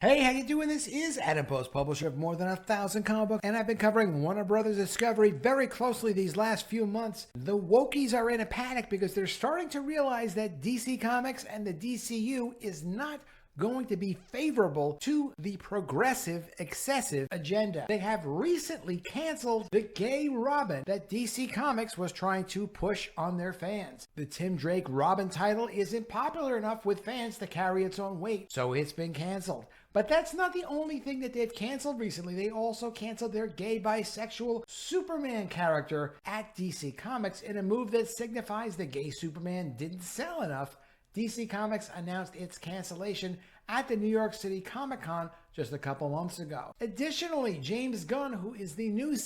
Hey, how you doing? This is Adam Post, publisher of more than 1,000 comic books, and I've been covering Warner Brothers Discovery very closely these last few months. The wokies are in a panic because they're starting to realize that DC Comics and the DCU is not going to be favorable to the progressive, excessive agenda. They have recently canceled the gay Robin that DC Comics was trying to push on their fans. The Tim Drake Robin title isn't popular enough with fans to carry its own weight, so it's been canceled. But that's not the only thing that they've canceled recently. They also canceled their gay bisexual Superman character at DC Comics in a move that signifies the gay Superman didn't sell enough. DC Comics announced its cancellation at the New York City Comic-Con just a couple months ago. Additionally, James Gunn, who is the new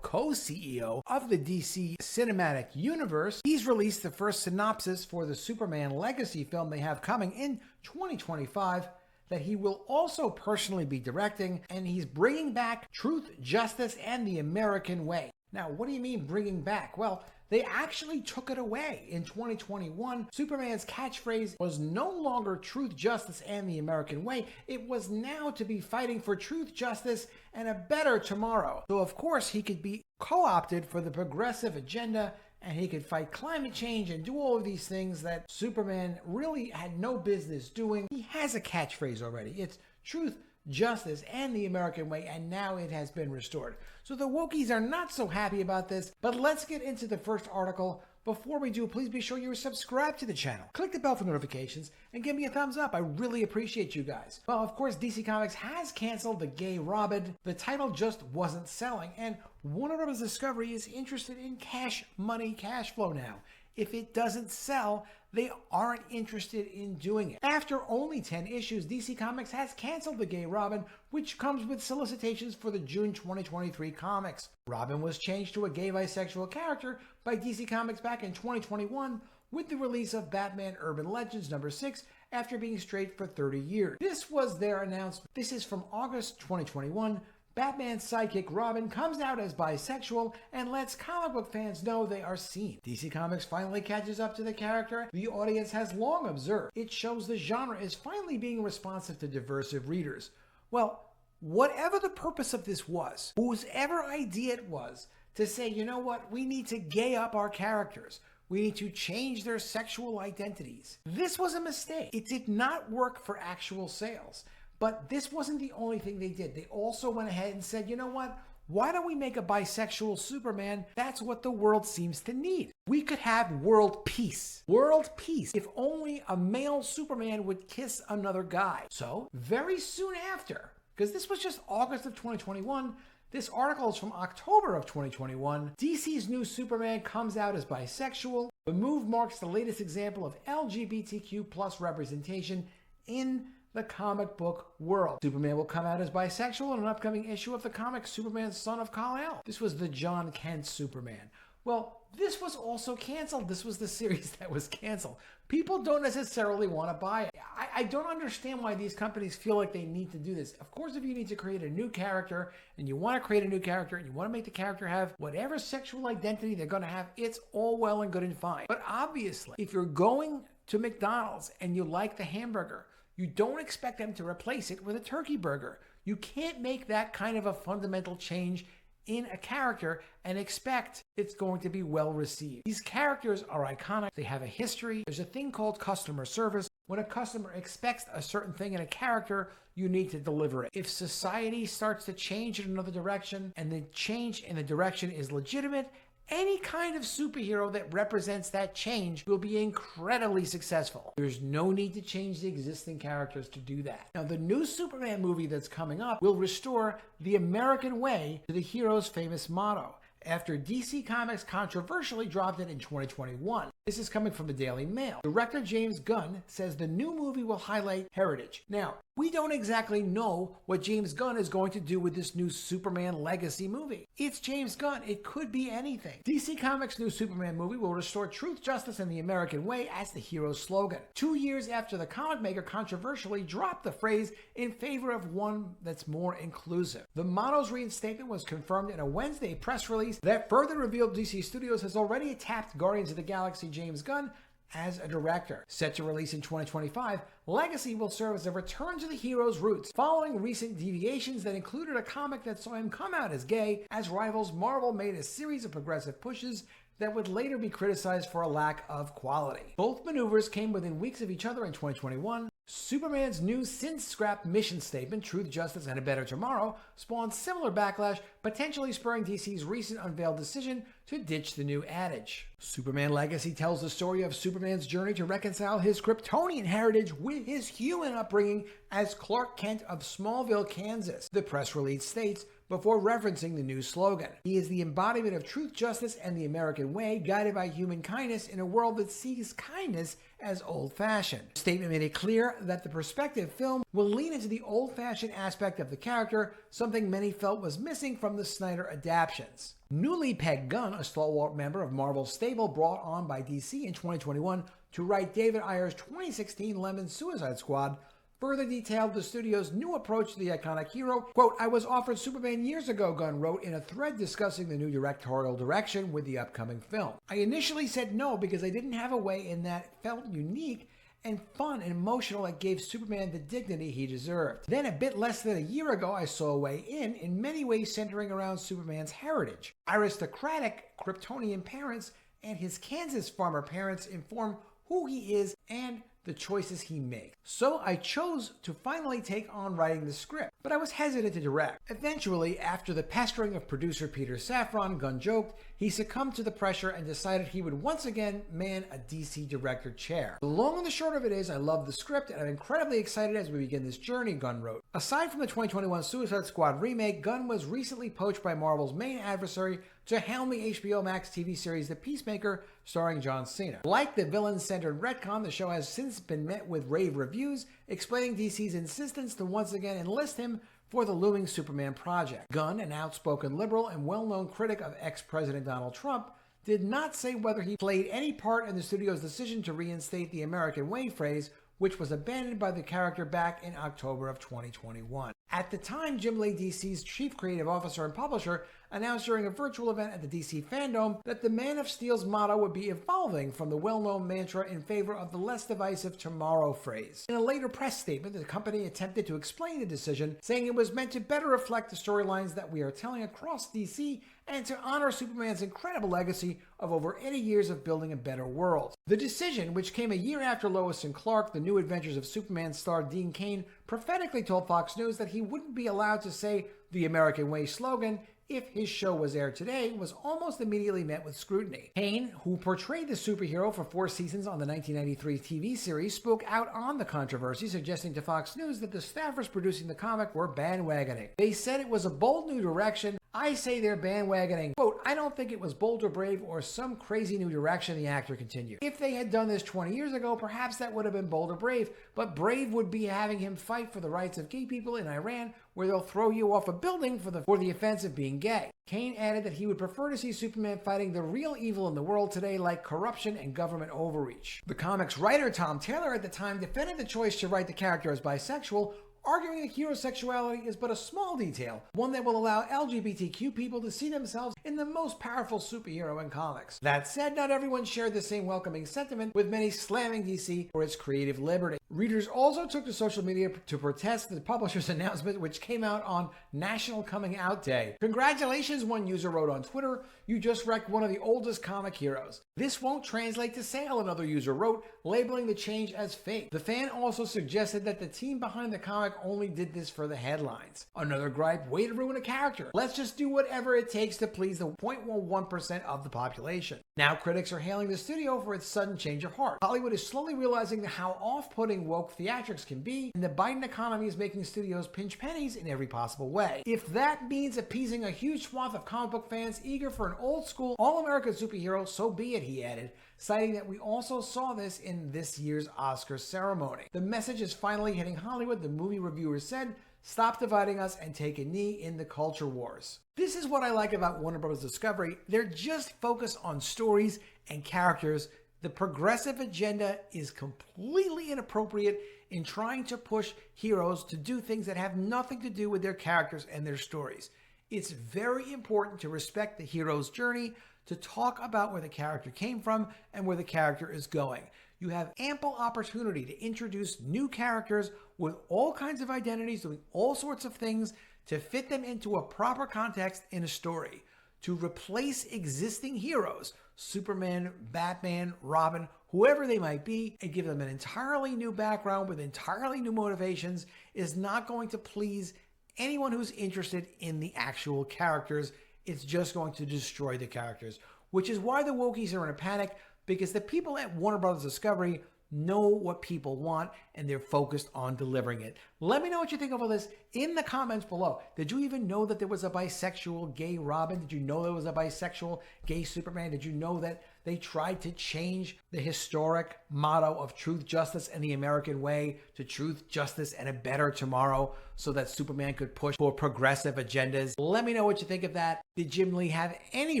co-CEO of the DC Cinematic Universe, he's released the first synopsis for the Superman Legacy film they have coming in 2025 that he will also personally be directing, and he's bringing back Truth, Justice, and the American Way. Now, what do you mean bringing back? Well, they actually took it away. In 2021, Superman's catchphrase was no longer Truth, Justice, and the American Way. It was now to be fighting for truth, justice, and a better tomorrow. So, of course, he could be co-opted for the progressive agenda, and he could fight climate change and do all of these things that Superman really had no business doing. He has a catchphrase already. It's Truth, Justice, and the American Way, and now it has been restored. So the wokies are not so happy about this, but let's get into the first article. Before we do, please be sure you're subscribed to the channel. Click the bell for notifications and give me a thumbs up. I really appreciate you guys. Well, of course, DC Comics has canceled the gay Robin. The title just wasn't selling, and Warner Brothers Discovery is interested in cash flow now. If it doesn't sell, they aren't interested in doing it. After only 10 issues, DC Comics has canceled the gay Robin, which comes with solicitations for the June 2023 comics. Robin was changed to a gay bisexual character by DC Comics back in 2021 with the release of Batman Urban Legends #6 after being straight for 30 years. This was their announcement. This is from August 2021. Batman's sidekick Robin comes out as bisexual and lets comic book fans know they are seen. DC Comics finally catches up to the character the audience has long observed. It shows the genre is finally being responsive to diverse readers. Well, whatever the purpose of this was, whosever idea it was, to say, you know what, we need to gay up our characters. We need to change their sexual identities. This was a mistake. It did not work for actual sales. But this wasn't the only thing they did. They also went ahead and said, you know what? Why don't we make a bisexual Superman? That's what the world seems to need. We could have world peace. World peace. If only a male Superman would kiss another guy. So very soon after, because this was just August of 2021, this article is from October of 2021. DC's new Superman comes out as bisexual. The move marks the latest example of LGBTQ plus representation in the comic book world. Superman will come out as bisexual in an upcoming issue of the comic Superman Son of Kal-El. This was the John Kent Superman. Well, this was also canceled. This was the series that was canceled. People don't necessarily want to buy it. I don't understand why these companies feel like they need to do this. Of course, if you need to create a new character and you want to create a new character and you want to make the character have whatever sexual identity they're going to have, it's all well and good and fine. But obviously, if you're going to McDonald's and you like the hamburger, you don't expect them to replace it with a turkey burger. You can't make that kind of a fundamental change in a character and expect it's going to be well received. These characters are iconic. They have a history. There's a thing called customer service. When a customer expects a certain thing in a character, you need to deliver it. If society starts to change in another direction and the change in the direction is legitimate, any kind of superhero that represents that change will be incredibly successful. There's no need to change the existing characters to do that. Now, the new Superman movie that's coming up will restore the American way to the hero's famous motto, after DC Comics controversially dropped it in 2021. This is coming from the Daily Mail. Director James Gunn says the new movie will highlight heritage. Now, we don't exactly know what James Gunn is going to do with this new Superman Legacy movie. It's James Gunn. It could be anything. DC Comics' new Superman movie will restore truth, justice, and the American way as the hero's slogan. 2 years after the comic maker controversially dropped the phrase in favor of one that's more inclusive. The motto's reinstatement was confirmed in a Wednesday press release that further revealed DC Studios has already tapped Guardians of the Galaxy James Gunn as a director. Set to release in 2025, Legacy will serve as a return to the hero's roots, following recent deviations that included a comic that saw him come out as gay, as rivals Marvel made a series of progressive pushes that would later be criticized for a lack of quality. Both maneuvers came within weeks of each other in 2021. Superman's new since-scrapped mission statement, Truth, Justice, and a Better Tomorrow, spawned similar backlash, potentially spurring DC's recent unveiled decision to ditch the new adage. Superman Legacy tells the story of Superman's journey to reconcile his Kryptonian heritage with his human upbringing as Clark Kent of Smallville, Kansas, the press release states, before referencing the new slogan. He is the embodiment of truth, justice, and the American way, guided by human kindness in a world that sees kindness as old-fashioned. The statement made it clear that the prospective film will lean into the old-fashioned aspect of the character, something many felt was missing from the Snyder adaptations. Newly pegged Gunn, a stalwart member of Marvel's stable brought on by DC in 2021 to write David Ayer's 2016 Lemon Suicide Squad, further detailed the studio's new approach to the iconic hero. Quote, "I was offered Superman years ago," Gunn wrote in a thread discussing the new directorial direction with the upcoming film. "I initially said no because I didn't have a way in that felt unique and fun and emotional that gave Superman the dignity he deserved. Then a bit less than a year ago, I saw a way in many ways centering around Superman's heritage. Aristocratic Kryptonian parents and his Kansas farmer parents inform who he is and the choices he makes. So I chose to finally take on writing the script, but I was hesitant to direct. Eventually, after the pestering of producer Peter Safran," Gunn joked, "he succumbed to the pressure and decided he would once again man a DC director chair. The long and the short of it is, I love the script and I'm incredibly excited as we begin this journey," Gunn wrote. Aside from the 2021 Suicide Squad remake, Gunn was recently poached by Marvel's main adversary to helm the HBO Max TV series The Peacemaker, starring John Cena. Like the villain-centered retcon, the show has since been met with rave reviews, explaining DC's insistence to once again enlist him for the looming Superman project. Gunn, an outspoken liberal and well-known critic of ex-President Donald Trump, did not say whether he played any part in the studio's decision to reinstate the American way phrase, which was abandoned by the character back in October of 2021. At the time, Jim Lee, DC's chief creative officer and publisher, announced during a virtual event at the DC Fandom that the Man of Steel's motto would be evolving from the well-known mantra in favor of the less divisive tomorrow phrase. In a later press statement, the company attempted to explain the decision, saying it was meant to better reflect the storylines that we are telling across DC and to honor Superman's incredible legacy of over 80 years of building a better world. The decision, which came a year after Lois and Clark, The New Adventures of Superman star Dean Cain, prophetically told Fox News that he wouldn't be allowed to say the American Way slogan if his show was aired today, was almost immediately met with scrutiny. Cain, who portrayed the superhero for 4 seasons on the 1993 TV series, spoke out on the controversy, suggesting to Fox News that the staffers producing the comic were bandwagoning. They said it was a bold new direction. I say they're bandwagoning. Quote, "I don't think it was bold or brave or some crazy new direction," the actor continued. "If they had done this 20 years ago, perhaps that would have been bold or brave, but brave would be having him fight for the rights of gay people in Iran, where they'll throw you off a building for the offense of being gay." Cain added that he would prefer to see Superman fighting the real evil in the world today, like corruption and government overreach. The comic's writer, Tom Taylor, at the time defended the choice to write the character as bisexual, arguing that heterosexuality is but a small detail, one that will allow LGBTQ people to see themselves in the most powerful superhero in comics. That said, not everyone shared the same welcoming sentiment, with many slamming DC for its creative liberty. Readers also took to social media to protest the publisher's announcement, which came out on National Coming Out Day. "Congratulations," one user wrote on Twitter, "you just wrecked one of the oldest comic heroes. This won't translate to sale," another user wrote, labeling the change as fake. The fan also suggested that the team behind the comic only did this for the headlines. Another gripe, "Way to ruin a character. Let's just do whatever it takes to please the 0.11% of the population." Now critics are hailing the studio for its sudden change of heart. Hollywood is slowly realizing how off-putting woke theatrics can be, and the Biden economy is making studios pinch pennies in every possible way. If that means appeasing a huge swath of comic book fans eager for an old-school, all-American superhero, so be it, he added, citing that we also saw this in this year's Oscar ceremony. "The message is finally hitting Hollywood," the movie reviewers said. "Stop dividing us and take a knee in the culture wars." This is what I like about Warner Bros. Discovery. They're just focused on stories and characters. The progressive agenda is completely inappropriate in trying to push heroes to do things that have nothing to do with their characters and their stories. It's very important to respect the hero's journey, to talk about where the character came from and where the character is going. You have ample opportunity to introduce new characters with all kinds of identities, doing all sorts of things to fit them into a proper context in a story. To replace existing heroes, Superman, Batman, Robin, whoever they might be, and give them an entirely new background with entirely new motivations is not going to please anyone who's interested in the actual characters. It's just going to destroy the characters, which is why the wokies are in a panic, because the people at Warner Brothers Discovery know what people want and they're focused on delivering it. Let me know what you think of all this in the comments below. Did you even know that there was a bisexual gay Robin? Did you know there was a bisexual gay Superman? Did you know that they tried to change the historic motto of truth, justice, and the American way to truth, justice, and a better tomorrow so that Superman could push for progressive agendas? Let me know what you think of that. Did Jim Lee have any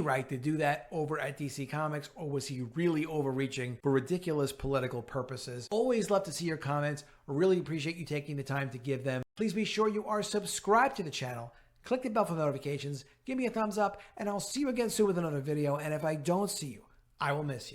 right to do that over at DC Comics, or was he really overreaching for ridiculous political purposes? Always love to see your comments. Really appreciate you taking the time to give them. Please be sure you are subscribed to the channel. Click the bell for notifications. Give me a thumbs up, and I'll see you again soon with another video. And if I don't see you, I will miss you.